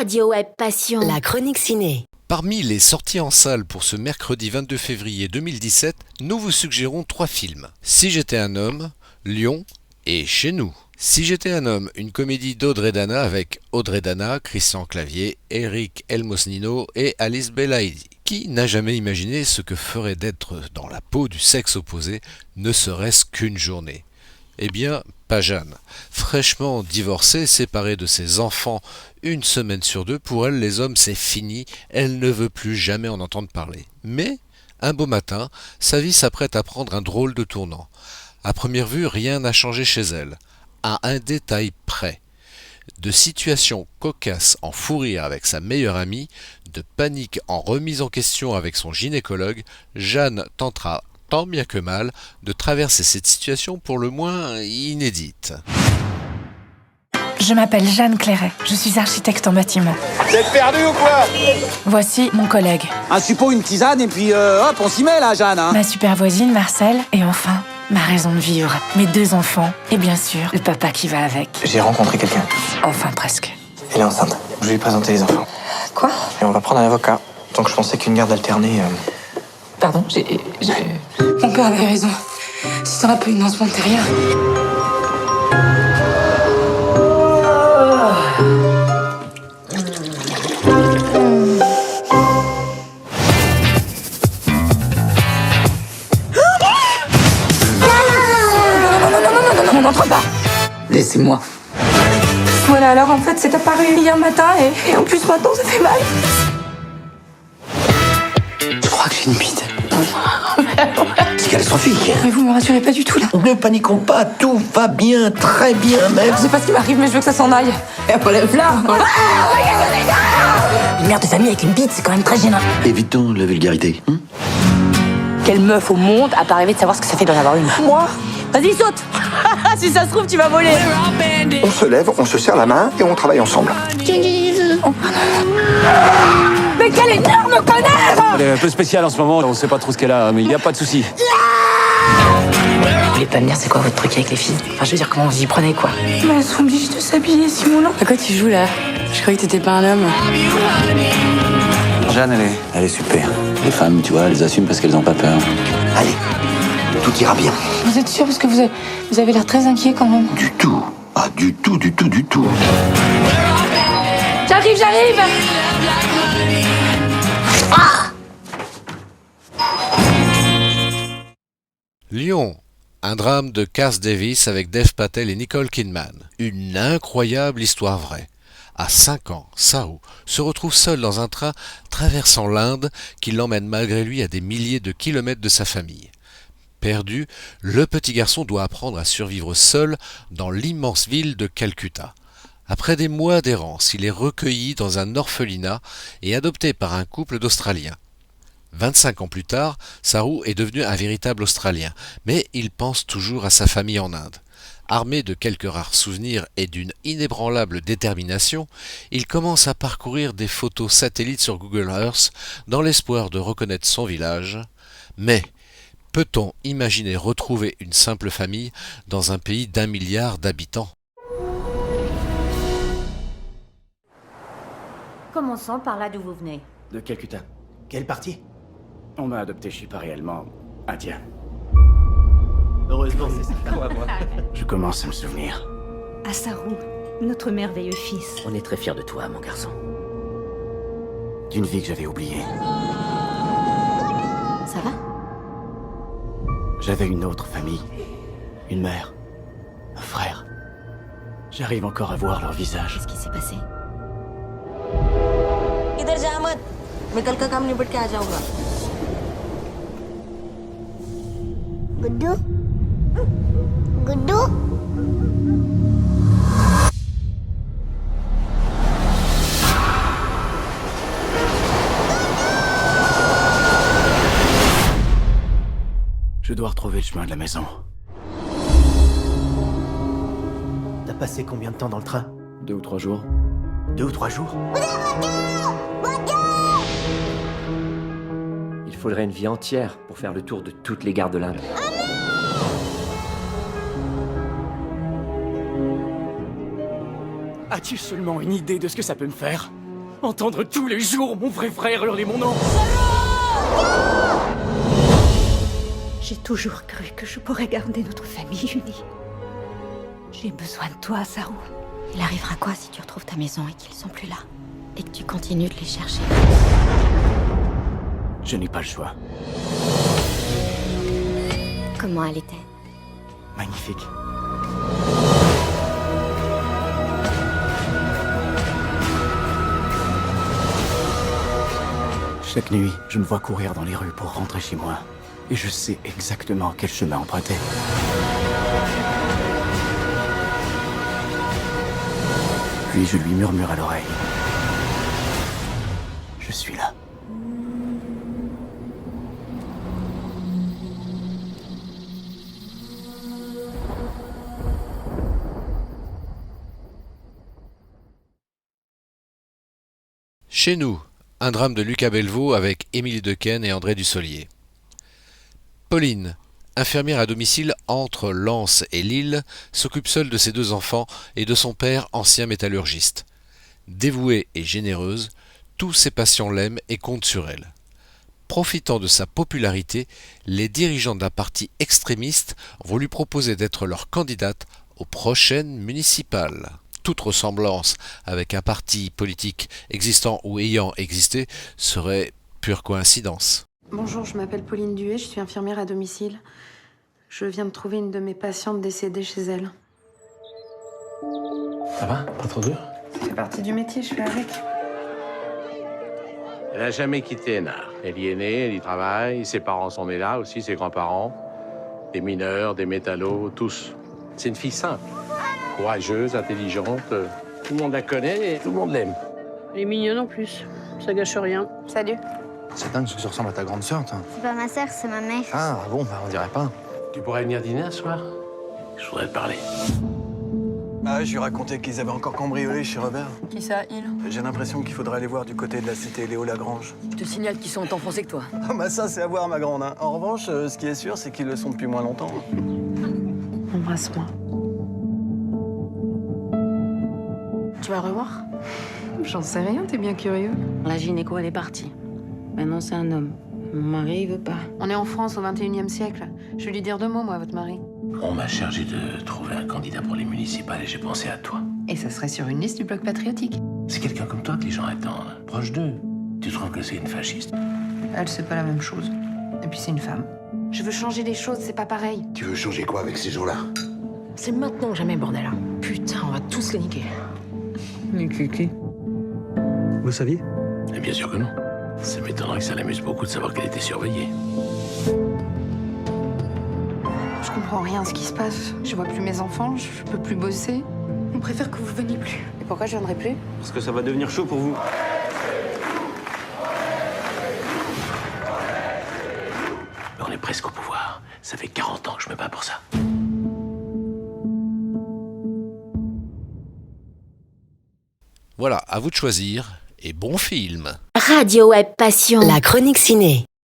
Radio Web Passion. La chronique ciné. Parmi les sorties en salle pour ce mercredi 22 février 2017, nous vous suggérons 3 films. Si j'étais un homme, Lyon et Chez nous. Si j'étais un homme, une comédie d'Audrey Dana avec Audrey Dana, Christian Clavier, Eric Elmosnino et Alice Belaïdi. Qui n'a jamais imaginé ce que ferait d'être dans la peau du sexe opposé, ne serait-ce qu'une journée ? Eh bien, pas Jeanne. Fraîchement divorcée, séparée de ses enfants une semaine sur 2, pour elle, les hommes, c'est fini, elle ne veut plus jamais en entendre parler. Mais, un beau matin, sa vie s'apprête à prendre un drôle de tournant. À première vue, rien n'a changé chez elle, à un détail près. De situations cocasses en fou rire avec sa meilleure amie, de panique en remise en question avec son gynécologue, Jeanne tentera, tant bien que mal, de traverser cette situation pour le moins inédite. Je m'appelle Jeanne Clairet, je suis architecte en bâtiment. Vous êtes perdu ou quoi? Voici mon collègue, Un suppôt, une tisane et puis hop, on s'y met là, Jeanne. Hein. ma super voisine Marcel, et enfin, ma raison de vivre, mes 2 enfants, et bien sûr, le papa qui va avec. J'ai rencontré quelqu'un. Enfin presque. Elle est enceinte. Je vais lui présenter les enfants. Quoi? Et on va prendre un avocat. Donc je pensais qu'une garde alternée... Pardon, Mon père avait raison. Si t'en as pas une dans ce monde, t'es rien. Non, n'entre pas. Laissez-moi. Voilà, alors en fait, c'est apparu hier matin et en plus maintenant, ça fait mal. Je crois que j'ai une bite. C'est catastrophique. Mais vous me rassurez pas du tout, là. Ne paniquons pas, tout va bien, très bien même. Je sais pas ce qui m'arrive, mais je veux que ça s'en aille. Et après, là. Une mère de famille avec une bite, c'est quand même très gênant. Évitons la vulgarité. Quelle meuf au monde a pas rêvé de savoir ce que ça fait d'en avoir une? Moi? Vas-y, saute. Si ça se trouve, tu vas voler. On se lève, on se serre la main et on travaille ensemble. Mais quel énorme connard! Elle est un peu spéciale en ce moment, on sait pas trop ce qu'elle a, mais il n'y a pas de souci. Vous voulez pas me dire c'est quoi votre truc avec les filles? Enfin, je veux dire, comment vous y prenez, quoi? Mais elles sont obligées de s'habiller, Simon. À quoi tu joues là? Je croyais que t'étais pas un homme. Jeanne, elle est super. Les femmes, tu vois, elles assument parce qu'elles n'ont pas peur. Allez, tout ira bien. Vous êtes sûr? Parce que vous avez l'air très inquiet quand même. Du tout. Ah, du tout. J'arrive! Lyon, un drame de Cass Davis avec Dev Patel et Nicole Kidman. Une incroyable histoire vraie. À 5 ans, Saru se retrouve seul dans un train traversant l'Inde qui l'emmène malgré lui à des milliers de kilomètres de sa famille. Perdu, le petit garçon doit apprendre à survivre seul dans l'immense ville de Calcutta. Après des mois d'errance, il est recueilli dans un orphelinat et adopté par un couple d'Australiens. 25 ans plus tard, Saru est devenu un véritable Australien, mais il pense toujours à sa famille en Inde. Armé de quelques rares souvenirs et d'une inébranlable détermination, il commence à parcourir des photos satellites sur Google Earth dans l'espoir de reconnaître son village. Mais peut-on imaginer retrouver une simple famille dans un pays d'1 milliard d'habitants ? Commençons par là d'où vous venez. De Calcutta. Quelle partie? On m'a adopté, je suis pas réellement indien. Heureusement, c'est ça. Je commence à me souvenir. À Saru, notre merveilleux fils. On est très fiers de toi, mon garçon. D'une vie que j'avais oubliée. Ça va? J'avais une autre famille. Une mère. Un frère. J'arrive encore à voir leur visage. Qu'est-ce qui s'est passé? इधर जा मत मैं कल का काम निपट के आ जाऊंगा Guddu Je dois retrouver le chemin de la maison. T'as passé combien de temps dans le train? 2 ou 3 jours. 2 ou 3 jours? Il faudrait une vie entière pour faire le tour de toutes les gares de l'Inde. As-tu seulement une idée de ce que ça peut me faire? Entendre tous les jours mon vrai frère hurler mon nom. J'ai toujours cru que je pourrais garder notre famille unie. J'ai besoin de toi, Asarou. Il arrivera quoi si tu retrouves ta maison et qu'ils sont plus là? Et que tu continues de les chercher? Je n'ai pas le choix. Comment elle était? Magnifique. Chaque nuit, je me vois courir dans les rues pour rentrer chez moi. Et je sais exactement quel chemin emprunter. Puis je lui murmure à l'oreille. Je suis là. Chez nous, un drame de Lucas Belvaux avec Émilie Dequesne et André Dussolier. Pauline, infirmière à domicile entre Lens et Lille, s'occupe seule de ses 2 enfants et de son père, ancien métallurgiste. Dévouée et généreuse, tous ses patients l'aiment et comptent sur elle. Profitant de sa popularité, les dirigeants d'un parti extrémiste vont lui proposer d'être leur candidate aux prochaines municipales. Toute ressemblance avec un parti politique existant ou ayant existé serait pure coïncidence. Bonjour, je m'appelle Pauline Duet, je suis infirmière à domicile. Je viens de trouver une de mes patientes décédée chez elle. Ça va? Pas trop dur? Ça fait partie du métier, je fais avec. Elle n'a jamais quitté Hénard. Elle y est née, elle y travaille, ses parents sont nés là aussi, ses grands-parents. Des mineurs, des métallos, tous. C'est une fille simple, courageuse, intelligente. Tout le monde la connaît et tout le monde l'aime. Elle est mignonne en plus, ça gâche rien. Salut. C'est dingue que tu ressembles à ta grande sœur, toi. C'est pas ma sœur, c'est ma mère. Ah bon, bah on dirait pas. Tu pourrais venir dîner un soir? Je voudrais te parler. Ah, je lui racontais qu'ils avaient encore cambriolé chez Robert. Qui ça, il? J'ai l'impression qu'il faudrait aller voir du côté de la cité Léo Lagrange. Je te signale qu'ils sont autant foncés que toi. Ah bah ça, c'est à voir, ma grande. Hein. En revanche, ce qui est sûr, c'est qu'ils le sont depuis moins longtemps. Embrasse-moi. Tu vas le revoir? J'en sais rien, t'es bien curieux. La gynéco, elle est partie. Maintenant, c'est un homme. Mon mari, il veut pas. On est en France au 21e siècle. Je vais lui dire 2 mots, moi, à votre mari. On m'a chargé de trouver un candidat pour les municipales et j'ai pensé à toi. Et ça serait sur une liste du Bloc patriotique. C'est quelqu'un comme toi que les gens attendent, proche d'eux. Tu trouves que c'est une fasciste? Elle, c'est pas la même chose. Et puis, c'est une femme. Je veux changer les choses, c'est pas pareil. Tu veux changer quoi avec ces gens-là? C'est maintenant ou jamais, bordel. Putain, on va tous les niquer. Niquer. Vous saviez? Et bien sûr que non. Ça m'étonnerait que ça l'amuse beaucoup de savoir qu'elle était surveillée. Je comprends rien à ce qui se passe. Je vois plus mes enfants, je peux plus bosser. On préfère que vous veniez plus. Et pourquoi je viendrai plus? Parce que ça va devenir chaud pour vous. On est presque au pouvoir. Ça fait 40 ans que je me bats pour ça. Voilà, à vous de choisir, et bon film. Radio Web Passion. La chronique ciné.